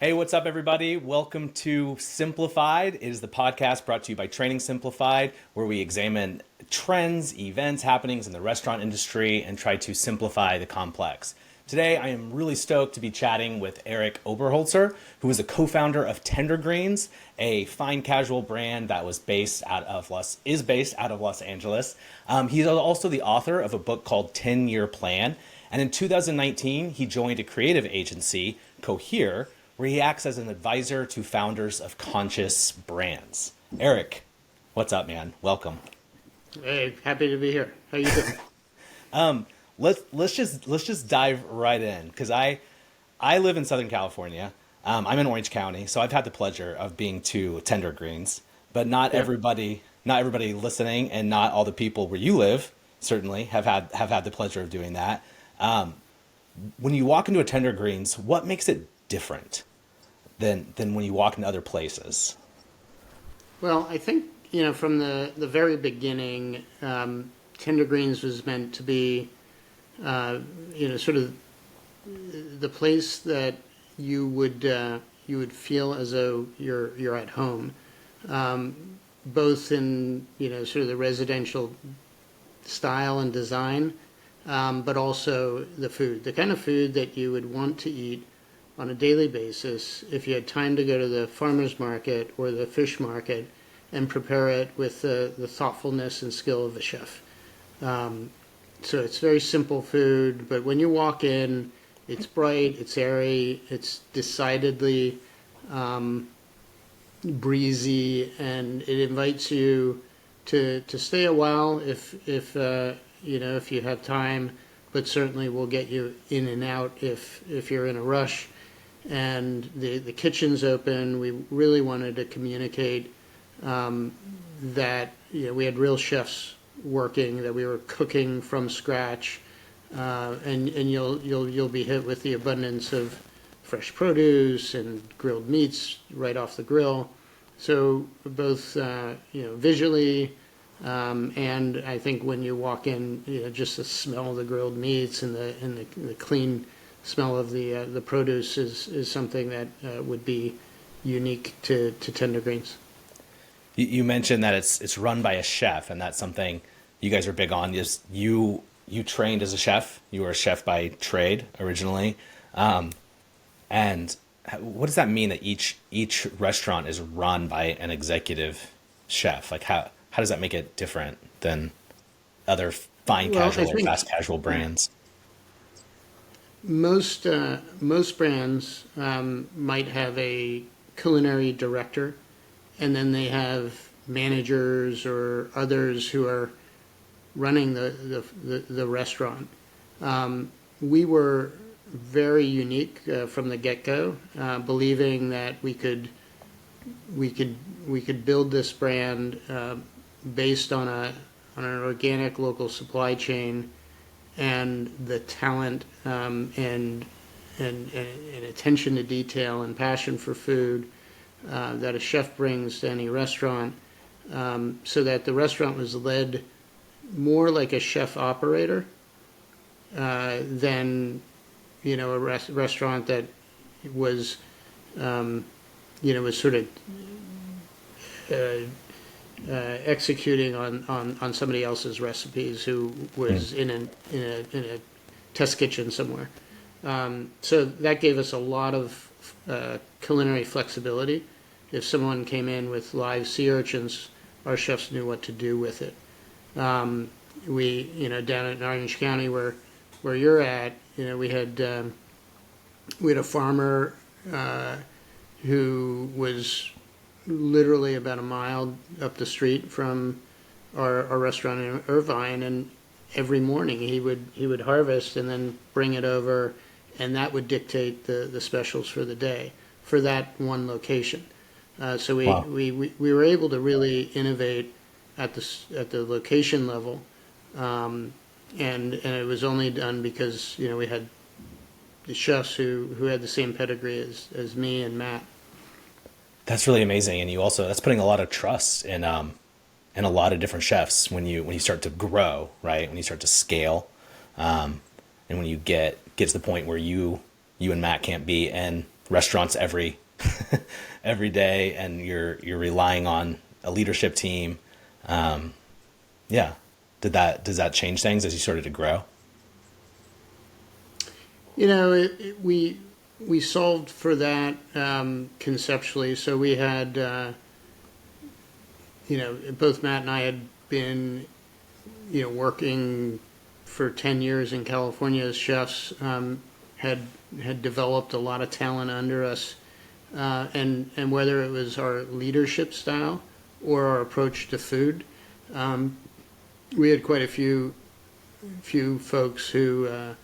Hey, what's up, everybody? Welcome to Simplified. It is the podcast brought to you by Training Simplified, where we examine trends, events, happenings in the restaurant industry, and try to simplify the complex. Today, I am really stoked to be chatting with Erik Oberholtzer, who is a co-founder of Tender Greens, a fine casual brand that is based out of Los Angeles. He's also the author of a book called 10-Year Plan. And in 2019, he joined a creative agency, Cohere, where he acts as an advisor to founders of conscious brands. Erik, what's up, man? Welcome. Hey, happy to be here. How you doing? Let's just dive right in because I live in Southern California. I'm in Orange County, so I've had the pleasure of being to Tender Greens, but Yeah. not everybody listening, and not all the people where you live certainly have had the pleasure of doing that. When you walk into a Tender Greens, what makes it different than when you walk into other places? Well, I think, from the very beginning, Tender Greens was meant to be, sort of the place that you would feel as though you're at home, both in, sort of the residential style and design, but also the food, the kind of food that you would want to eat on a daily basis if you had time to go to the farmer's market or the fish market and prepare it with the thoughtfulness and skill of a chef. So it's very simple food, but when you walk in, it's bright, it's airy, it's decidedly breezy, and it invites you to stay a while if you have time, but certainly will get you in and out if you're in a rush. And the kitchen's open. We really wanted to communicate that we had real chefs working, that we were cooking from scratch, and you'll be hit with the abundance of fresh produce and grilled meats right off the grill. So both visually, and I think when you walk in, just the smell of the grilled meats and the clean smell of the produce is something that would be unique to Tender Greens. You mentioned that it's run by a chef, and that's something you guys are big on. Is you trained as a chef? You were a chef by trade originally, and what does that mean that each restaurant is run by an executive chef? Like how does that make it different than other fine Well, I casual or think fast casual brands? most brands might have a culinary director, and then they have managers or others who are running the restaurant. We were very unique from the get-go, believing that we could build this brand based on an organic local supply chain and the talent and attention to detail and passion for food that a chef brings to any restaurant, so that the restaurant was led more like a chef operator than a restaurant that was was sort of uh, executing on somebody else's recipes who was in a test kitchen somewhere. So that gave us a lot of culinary flexibility. If someone came in with live sea urchins, our chefs knew what to do with it. We, down in Orange County where you're at, we had a farmer who was literally about a mile up the street from our restaurant in Irvine, and every morning he would harvest and then bring it over, and that would dictate the specials for the day for that one location. So Wow. we were able to really innovate at the location level, and it was only done because we had the chefs who had the same pedigree as me and Matt. That's really amazing, and that's putting a lot of trust in a lot of different chefs when you start to grow, right? When you start to scale, and when you get to the point where you and Matt can't be in restaurants every day, and you're relying on a leadership team. Yeah. Does that change things as you started to grow? We solved for that conceptually. So we had, both Matt and I had been, working for 10 years in California as chefs, had developed a lot of talent under us. And whether it was our leadership style or our approach to food, we had quite a few folks who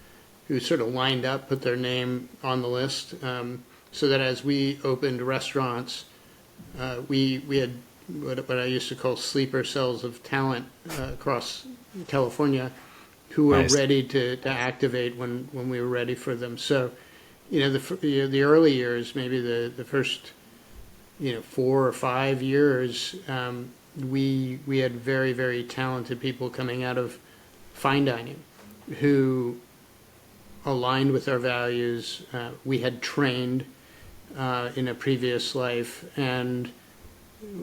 sort of lined up, put their name on the list, so that as we opened restaurants, we had what I used to call sleeper cells of talent across California, who were Nice. ready to activate when we were ready for them. So, the early years, maybe the first 4 or 5 years, we had very, very talented people coming out of fine dining who aligned with our values. We had trained in a previous life, and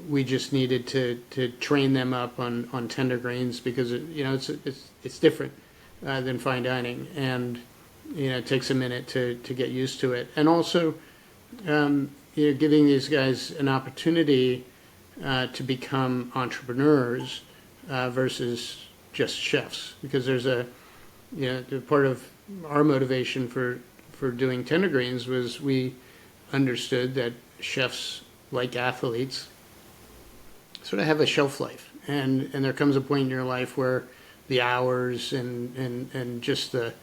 we just needed to train them up on tender grains, because it's different than fine dining, and it takes a minute to get used to it. And also, giving these guys an opportunity to become entrepreneurs versus just chefs, because there's part of our motivation for doing tender greens was we understood that chefs, like athletes, sort of have a shelf life, and there comes a point in your life where the hours and just the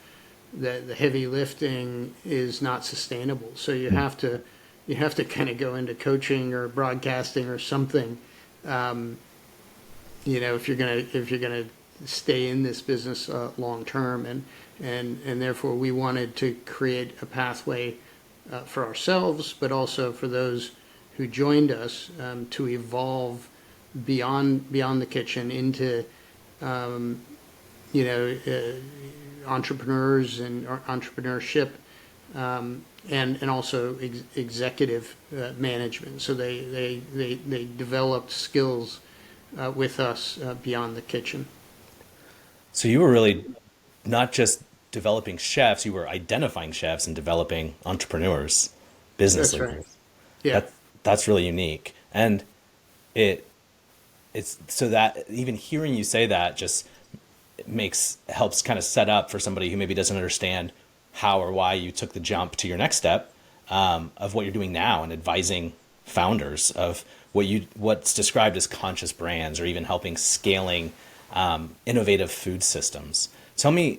heavy lifting is not sustainable. So you have to kind of go into coaching or broadcasting or something, if you're gonna stay in this business long term, and therefore we wanted to create a pathway for ourselves, but also for those who joined us, to evolve beyond the kitchen into entrepreneurs and entrepreneurship, and also executive management. So they developed skills with us beyond the kitchen. So you were really not just developing chefs, you were identifying chefs and developing entrepreneurs, business That's right. leaders. Yeah. That's really unique. And it's so that even hearing you say that just helps kind of set up for somebody who maybe doesn't understand how or why you took the jump to your next step, of what you're doing now and advising founders of what's described as conscious brands, or even helping scaling innovative food systems. Tell me,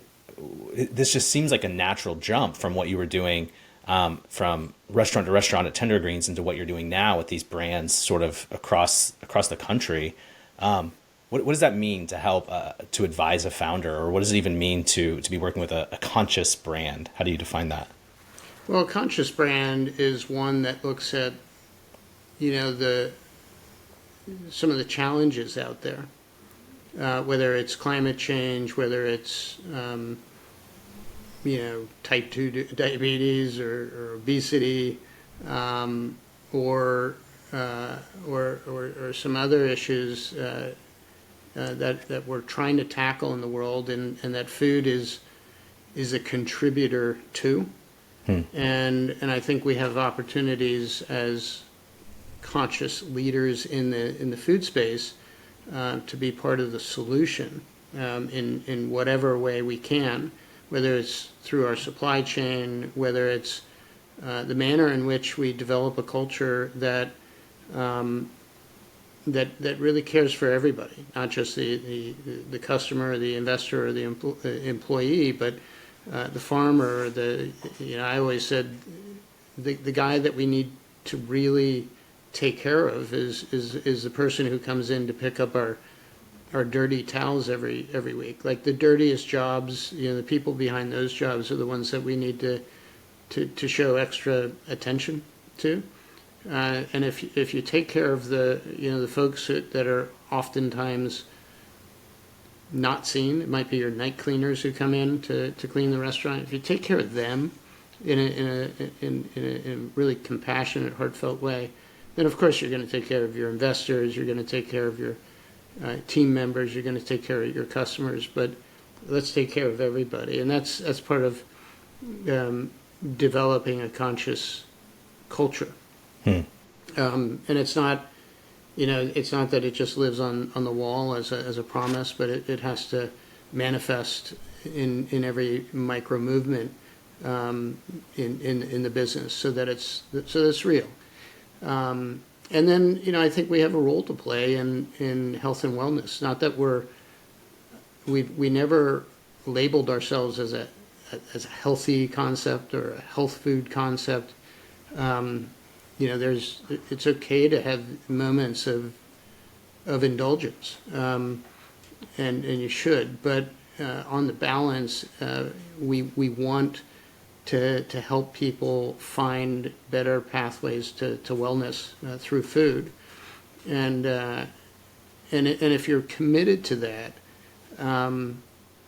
this just seems like a natural jump from what you were doing, from restaurant to restaurant at Tender Greens, into what you're doing now with these brands sort of across the country. What does that mean to help to advise a founder, or what does it even mean to be working with a conscious brand? How do you define that? Well, a conscious brand is one that looks at some of the challenges out there, whether it's climate change, whether it's type 2 diabetes or obesity, or some other issues that we're trying to tackle in the world, and that food is a contributor to. And I think we have opportunities as conscious leaders in the food space to be part of the solution, in whatever way we can, whether it's through our supply chain, whether it's the manner in which we develop a culture that really cares for everybody, not just the customer, or the investor, or the employee, but the farmer. I always said the guy that we need to really take care of is the person who comes in to pick up our dirty towels every week. Like, the dirtiest jobs, the people behind those jobs are the ones that we need to show extra attention to. And if you take care of the folks that are oftentimes not seen, it might be your night cleaners who come in to clean the restaurant. If you take care of them, in a really compassionate, heartfelt way, then of course you're going to take care of your investors, you're going to take care of your team members, you're going to take care of your customers, but let's take care of everybody. And that's part of developing a conscious culture. And it's not, it's not that it just lives on the wall as a promise, but it has to manifest in every micro movement in the business, so that it's real. And then, I think we have a role to play in health and wellness. Not that we never labeled ourselves as a healthy concept or a health food concept. It's okay to have moments of indulgence, and you should. But on the balance, we want to help people find better pathways to wellness through food, and if you're committed to that,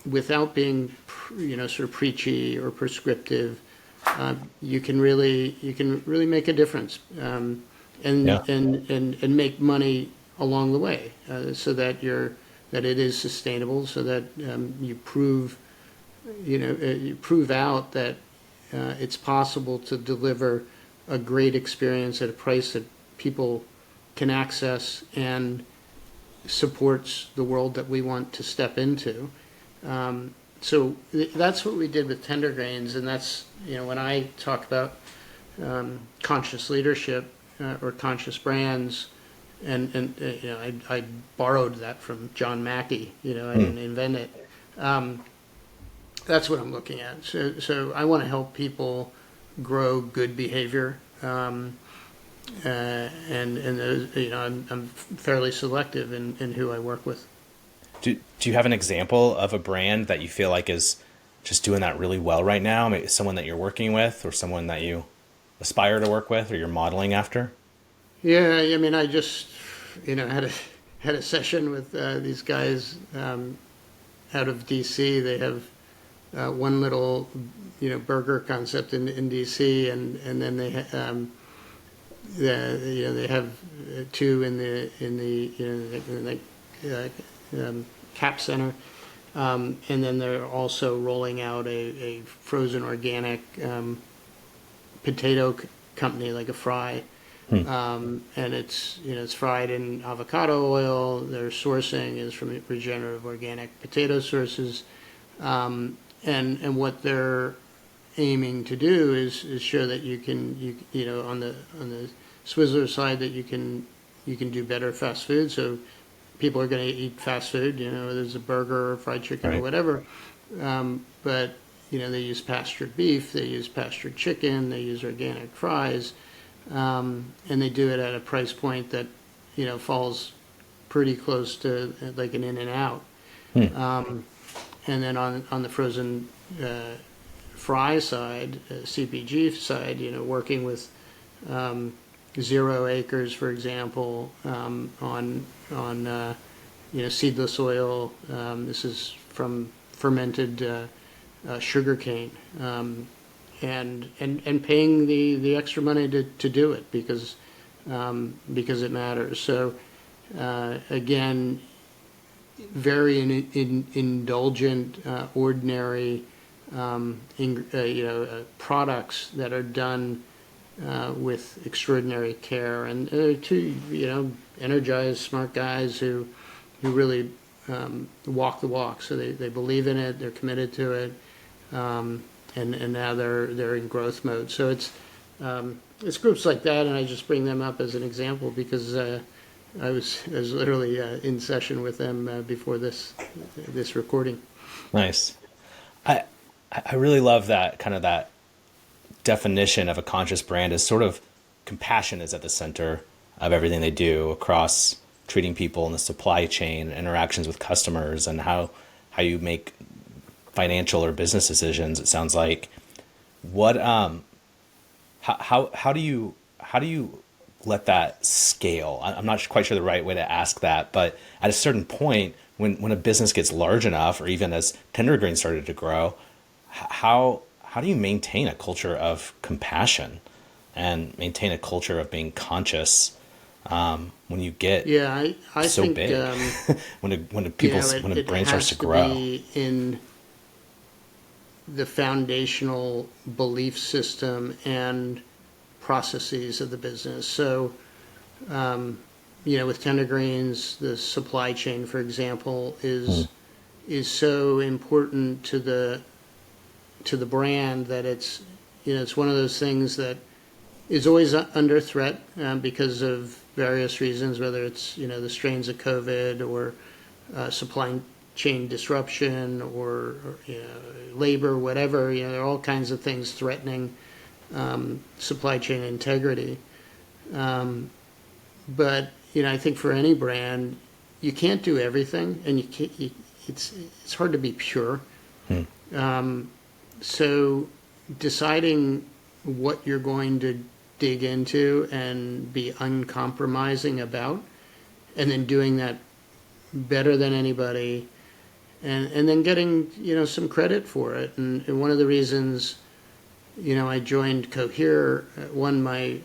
without being sort of preachy or prescriptive, you can really make a difference, and make money along the way, so that it is sustainable, so that you prove out that it's possible to deliver a great experience at a price that people can access and supports the world that we want to step into. So that's what we did with Tender Grains, and that's, when I talk about conscious leadership or conscious brands, and I borrowed that from John Mackey. I didn't invent it. That's what I'm looking at. So I want to help people grow good behavior, and those, I'm fairly selective in who I work with. Do you have an example of a brand that you feel like is just doing that really well right now? Maybe someone that you're working with, or someone that you aspire to work with, or you're modeling after? Yeah, I mean, I just had a session with these guys out of DC. They have one little burger concept in DC, and then they they have two in the Cap Center, and then they're also rolling out a frozen organic potato company, like a fry. And it's fried in avocado oil. Their sourcing is from regenerative organic potato sources, and what they're aiming to do is show that you can on the Swizzler side, that you can do better fast food. So people are going to eat fast food, whether it's a burger or fried chicken, right, or whatever. But they use pastured beef, they use pastured chicken, they use organic fries. And they do it at a price point that falls pretty close to like an In-N-Out. And then on the frozen fry side, CPG side, working with Zero Acres, for example, on seedless oil. This is from fermented sugar cane. And paying the extra money to do it because it matters. So again, very indulgent, ordinary products that are done with extraordinary care. And they're two energized, smart guys who really walk the walk. So they believe in it, they're committed to it. And now they're in growth mode. So it's groups like that, and I just bring them up as an example because I was literally in session with them before this recording. Nice. I really love that kind of that definition of a conscious brand is sort of compassion is at the center of everything they do across treating people in the supply chain, interactions with customers, and how you make financial or business decisions. It sounds like what how do you let that scale? I'm not quite sure the right way to ask that, but at a certain point when a business gets large enough, or even as Tender Grains started to grow, how how do you maintain a culture of compassion and maintain a culture of being conscious when you get I so think big? when a brain starts to grow. Be in the foundational belief system and processes of the business. So, with Tender Greens, the supply chain, for example, is so important to the brand that it's one of those things that is always under threat because of various reasons, whether it's the strains of COVID or supply chain disruption or labor, whatever. There are all kinds of things threatening supply chain integrity. But I think for any brand, you can't do everything, and it's hard to be pure. So deciding what you're going to dig into and be uncompromising about, and then doing that better than anybody, and then getting some credit for it. And one of the reasons I joined Cohere, my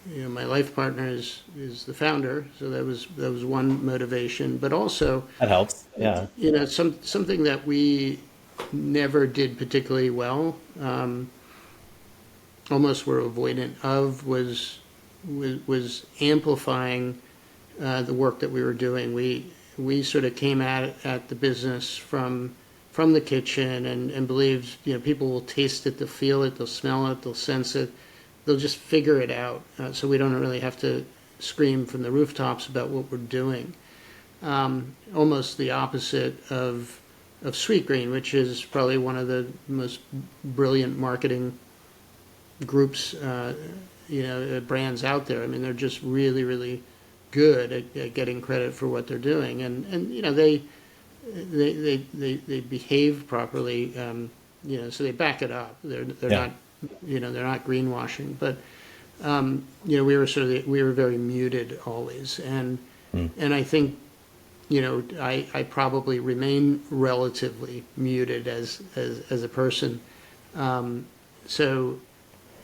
life partner is the founder, so that was one motivation. But also That helps. Yeah. Something that we never did particularly well, almost were avoidant of, was amplifying the work that we were doing. We sort of came at the business from the kitchen and believed people will taste it, they'll feel it, they'll smell it, they'll sense it, they'll just figure it out. So we don't really have to scream from the rooftops about what we're doing. Almost the opposite of Sweetgreen, which is probably one of the most brilliant marketing groups, brands out there. I mean, they're just really, really good at getting credit for what they're doing, and they behave properly. So they back it up. They're not they're not greenwashing, but we were very muted always, and I think I probably remain relatively muted as a person. So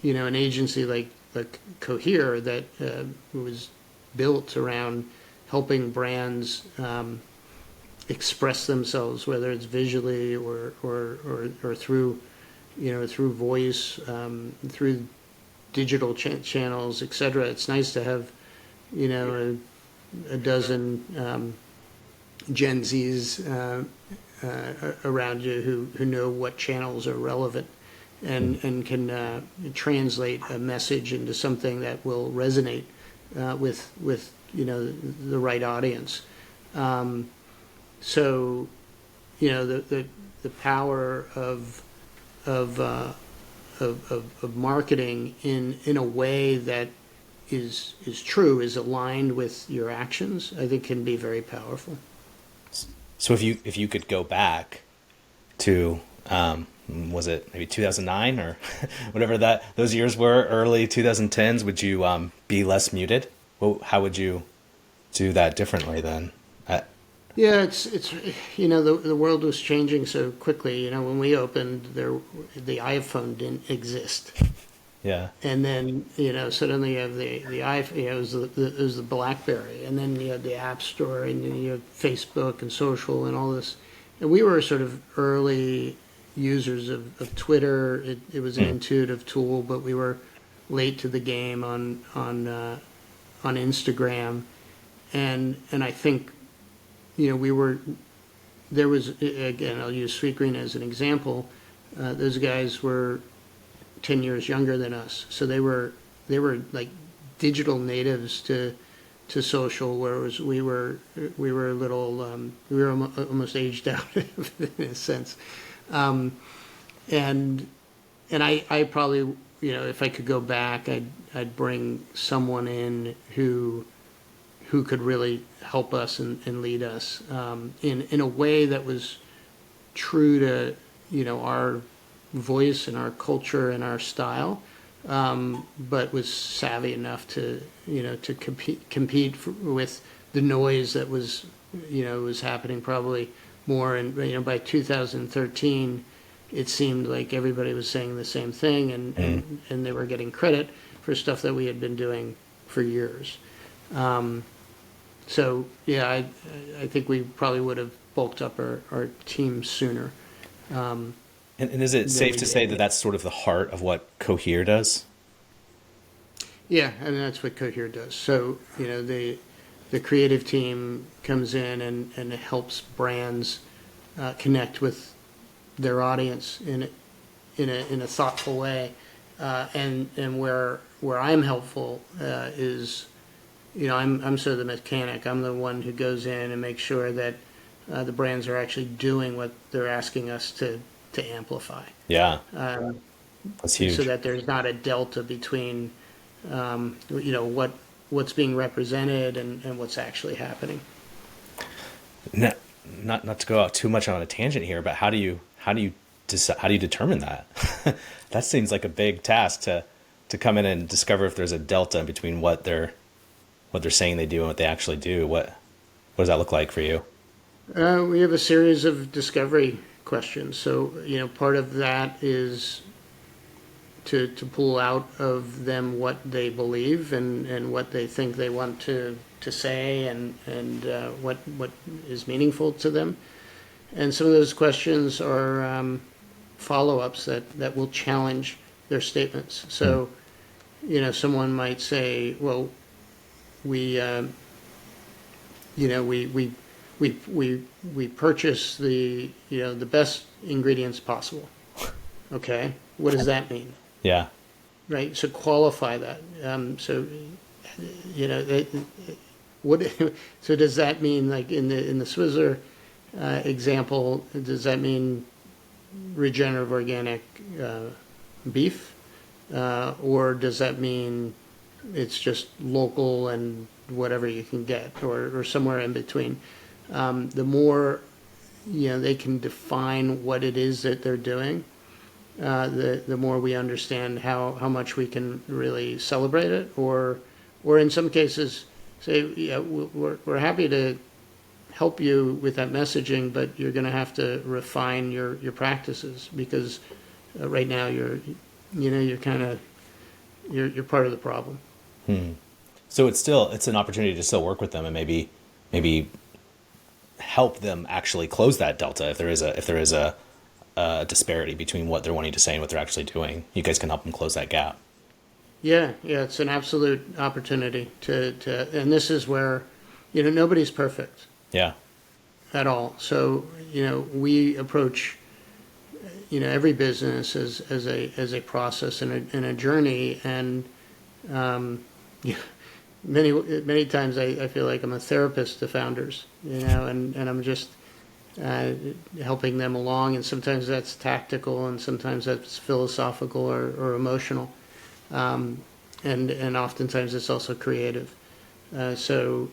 an agency like Cohere that was built around helping brands express themselves, whether it's visually or through through voice, through digital channels, etc. It's nice to have a dozen Gen Zs around you who know what channels are relevant and can translate a message into something that will resonate with the right audience. So the power of marketing in a way that is true, is aligned with your actions, I think can be very powerful. So if you could go back to was it maybe 2009 or whatever those years were, early 2010s, would you be less muted? Well, how would you do that differently then? Yeah, it's the world was changing so quickly. When we opened, the iPhone didn't exist. Yeah. And then suddenly you have the iPhone. It was the BlackBerry, and then you had the App Store, and then you had Facebook and social and all this. And we were sort of early users of Twitter. It was an intuitive tool, but we were late to the game on Instagram, and I think there was, again, I'll use Sweetgreen as an example. Those guys were 10 years younger than us, so they were like digital natives to social, whereas we were a little we were almost aged out in a sense. And I probably, if I could go back, I'd bring someone in who could really help us and lead us in a way that was true to our voice and our culture and our style, but was savvy enough to compete with the noise that was happening probably more. And by 2013, it seemed like everybody was saying the same thing, and they were getting credit for stuff that we had been doing for years. So yeah, I think we probably would have bulked up our team sooner. And is it safe to say that that's sort of the heart of what Cohere does? Yeah, and that's what Cohere does. So, the creative team comes in and helps brands connect with their audience in a thoughtful way. And where I'm helpful is, I'm sort of the mechanic. I'm the one who goes in and makes sure that the brands are actually doing what they're asking us to amplify. Yeah, that's huge. So that there's not a delta between what's being represented and what's actually happening. Not to go out too much on a tangent here, but how do you determine that? That seems like a big task to come in and discover if there's a delta between what they're saying they do and what they actually do. What does that look like for you? We have a series of discovery questions. So, part of that is to pull out of them what they believe and what they think they want to say and what is meaningful to them. And some of those questions are follow-ups that will challenge their statements. So, someone might say, well, we purchase the the best ingredients possible. Okay, what does that mean? Yeah. Right. So qualify that. What? So does that mean, like in the Swizzler example? Does that mean regenerative organic beef, or does that mean it's just local and whatever you can get, or somewhere in between? The more they can define what it is that they're doing, the more we understand how much we can really celebrate it, or in some cases say, yeah, we're happy to help you with that messaging, but you're going to have to refine your practices because right now you're part of the problem. So it's an opportunity to still work with them and maybe help them actually close that delta if there is a disparity between what they're wanting to say and what they're actually doing. You guys can help them close that gap. Yeah, it's an absolute opportunity to and this is where nobody's perfect. Yeah. At all. So we approach every business as a process and a journey, and many times I feel like I'm a therapist to founders, and I'm just helping them along, and sometimes that's tactical and sometimes that's philosophical or emotional, and oftentimes it's also creative. So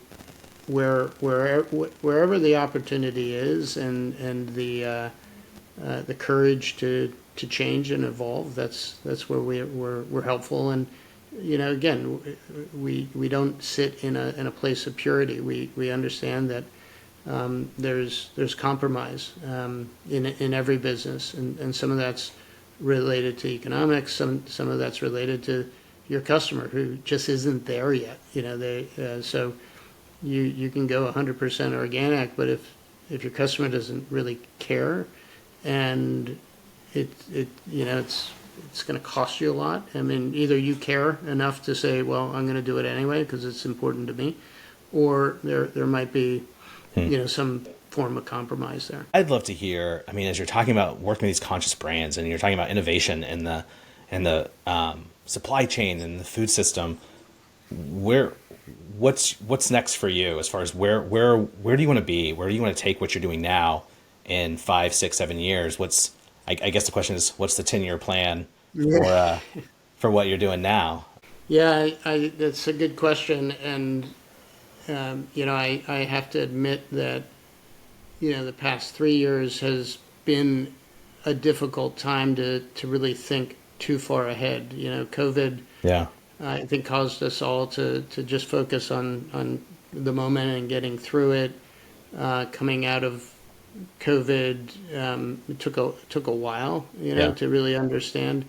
wherever the opportunity is and the courage to change and evolve, that's where we're helpful. And again, we don't sit in a place of purity. We understand that there's compromise in every business, and some of that's related to economics, some of that's related to your customer who just isn't there yet. So you can go 100% organic, but if your customer doesn't really care, and it's going to cost you a lot. I mean, either you care enough to say, well, I'm going to do it anyway because it's important to me, or there might be some form of compromise there. I'd love to hear. I mean, as you're talking about working with these conscious brands and you're talking about innovation in the supply chain and the food system, what's next for you as far as where do you want to be? Where do you want to take what you're doing now in 5, 6, 7 years? I guess the question is, what's the 10-year plan for what you're doing now? Yeah, that's a good question, and I have to admit that the past 3 years has been a difficult time to really think too far ahead. COVID, yeah, I think caused us all to just focus on the moment and getting through it, coming out of COVID, it took a while, Yeah. to really understand.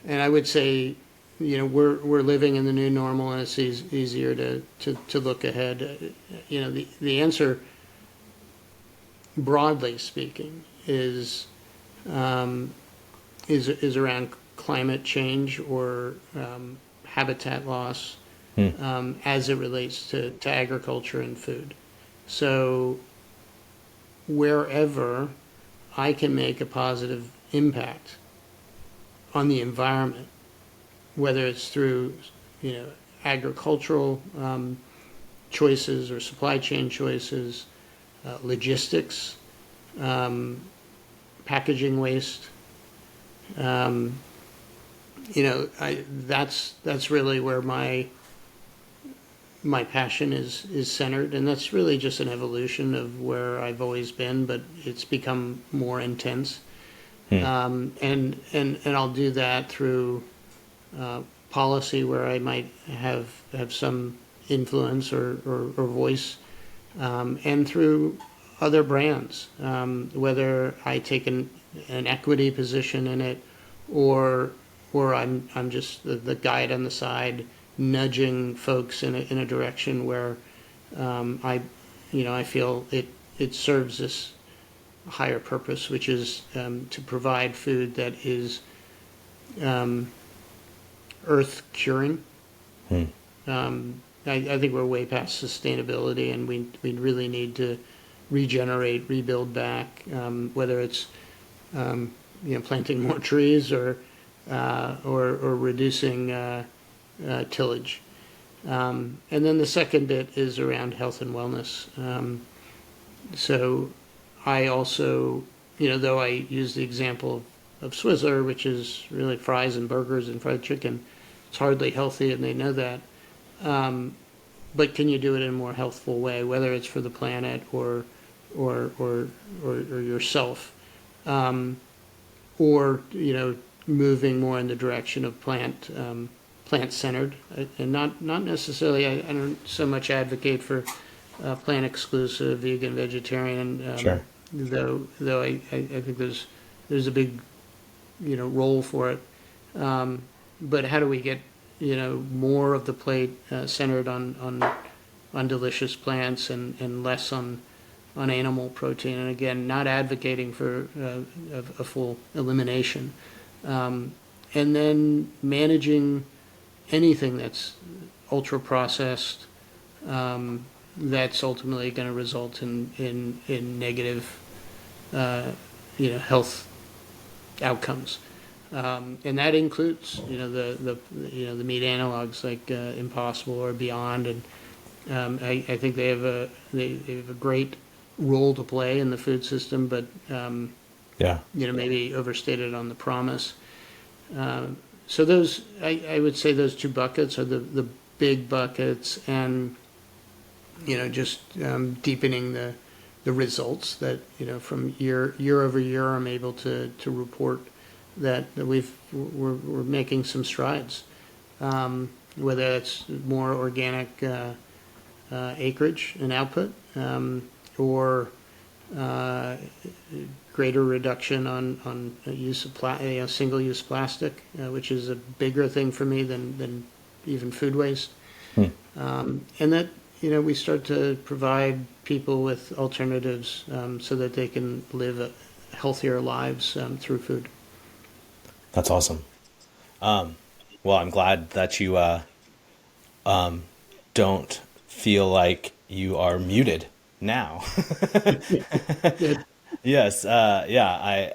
And I would say, we're living in the new normal, and it's easier to look ahead. The answer, broadly speaking, is around climate change or habitat loss, as it relates to agriculture and food. So wherever I can make a positive impact on the environment, whether it's through, agricultural choices or supply chain choices, logistics, packaging waste, that's really where my passion is centered, and that's really just an evolution of where I've always been, but it's become more intense. And I'll do that through policy where I might have some influence or voice, and through other brands, whether I take an equity position in it, or I'm just the guide on the side, nudging folks in a direction where I feel it serves this higher purpose, which is to provide food that is earth curing. I think we're way past sustainability, and we really need to regenerate, rebuild back, whether it's planting more trees or reducing tillage. And then the second bit is around health and wellness. So I also, though I use the example of Swizzler, which is really fries and burgers and fried chicken, it's hardly healthy, and they know that. But can you do it in a more healthful way, whether it's for the planet or yourself, or moving more in the direction of plant-centered, and not necessarily. I don't so much advocate for plant-exclusive, vegan, vegetarian. Sure. Though I think there's a big role for it. But how do we get more of the plate centered on delicious plants and less on animal protein? And again, not advocating for a full elimination. And then managing anything that's ultra processed, that's ultimately going to result in negative health outcomes. And that includes, the meat analogs like Impossible or Beyond, and I think they have a great role to play in the food system, but maybe overstated on the promise. So those, I would say, those two buckets are the big buckets, and just deepening the results that from year over year I'm able to report that we're making some strides, whether it's more organic acreage and output, or greater reduction on use of single-use plastic, which is a bigger thing for me than even food waste, and that we start to provide people with alternatives, so that they can live healthier lives through food. That's awesome. Well, I'm glad that you don't feel like you are muted now. Yes. I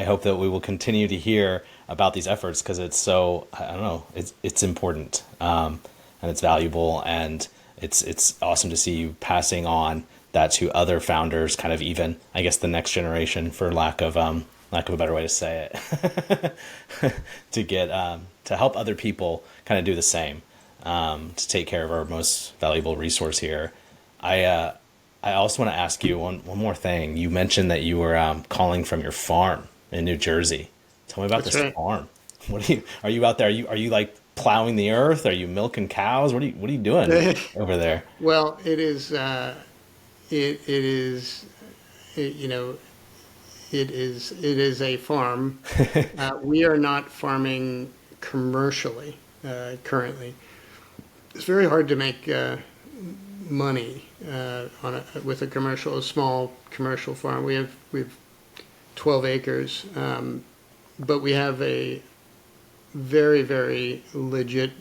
hope that we will continue to hear about these efforts, because it's so, I don't know, it's important, and it's valuable, and it's awesome to see you passing on that to other founders, kind of, even, I guess, the next generation, for lack of a better way to say it, to get to help other people kind of do the same, to take care of our most valuable resource here. I also want to ask you one more thing. You mentioned that you were calling from your farm in New Jersey. Tell me about That's this right. farm. Are you out there? Are you like plowing the earth? Are you milking cows? What are you doing over there? Well, it is you know, it is a farm. We are not farming commercially currently. It's very hard to make money with a small commercial farm. We have 12 acres, but we have a very, very legit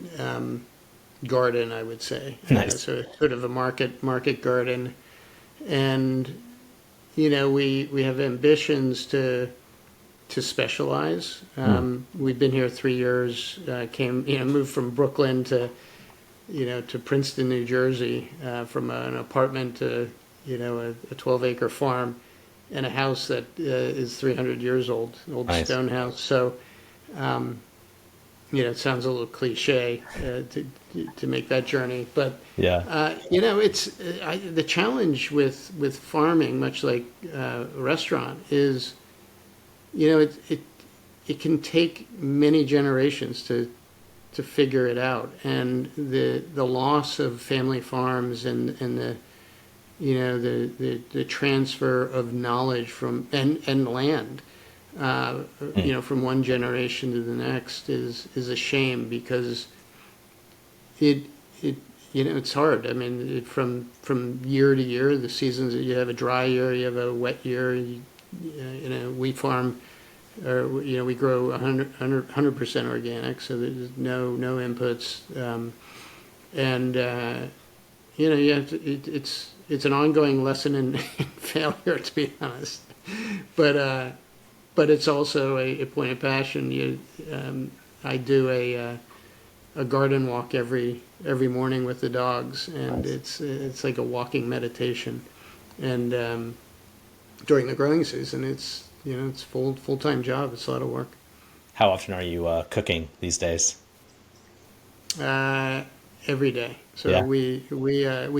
garden, I would say. Nice. So it's sort of a market garden, and we have ambitions to specialize. We've been here 3 years. Moved from Brooklyn to Princeton, New Jersey, from an apartment to a 12-acre farm, and a house that is 300 years old Nice. stone house. So, it sounds a little cliche to make that journey, but Yeah. it's the challenge with farming, much like a restaurant, is it can take many generations to figure it out, and the loss of family farms and the transfer of knowledge and land, from one generation to the next is a shame, because it's hard. I mean, from year to year, the seasons, you have a dry year, you have a wet year. We farm, or we grow 100% organic, so there's no inputs, and you have to, it's an ongoing lesson in failure, to be honest, but it's also a point of passion. I do a garden walk every morning with the dogs, and Nice. it's like a walking meditation, and during the growing season, it's full-time job. It's a lot of work. How often are you cooking these days? Every day. So Yeah. we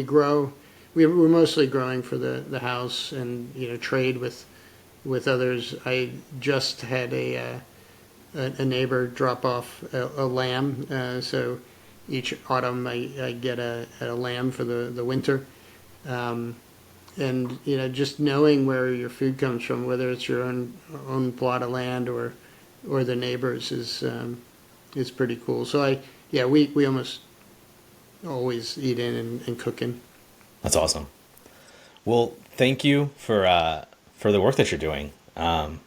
grow. We're mostly growing for the house, and trade with others. I just had a neighbor drop off a lamb. So each autumn I get a lamb for the winter. And just knowing where your food comes from, whether it's your own plot of land or the neighbors, is pretty cool. So we almost always eat in and cook in. That's awesome. Well, thank you for the work that you're doing. And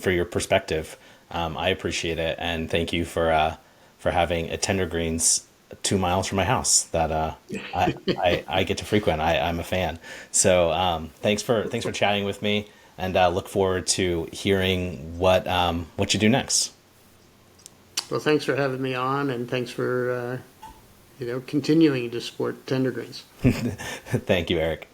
for your perspective. I appreciate it, and thank you for having a Tender Greens 2 miles from my house that I get to frequent. I'm a fan. So thanks for chatting with me, and look forward to hearing what you do next. Well, thanks for having me on, and thanks for continuing to support Tender Greens. Thank you, Erik.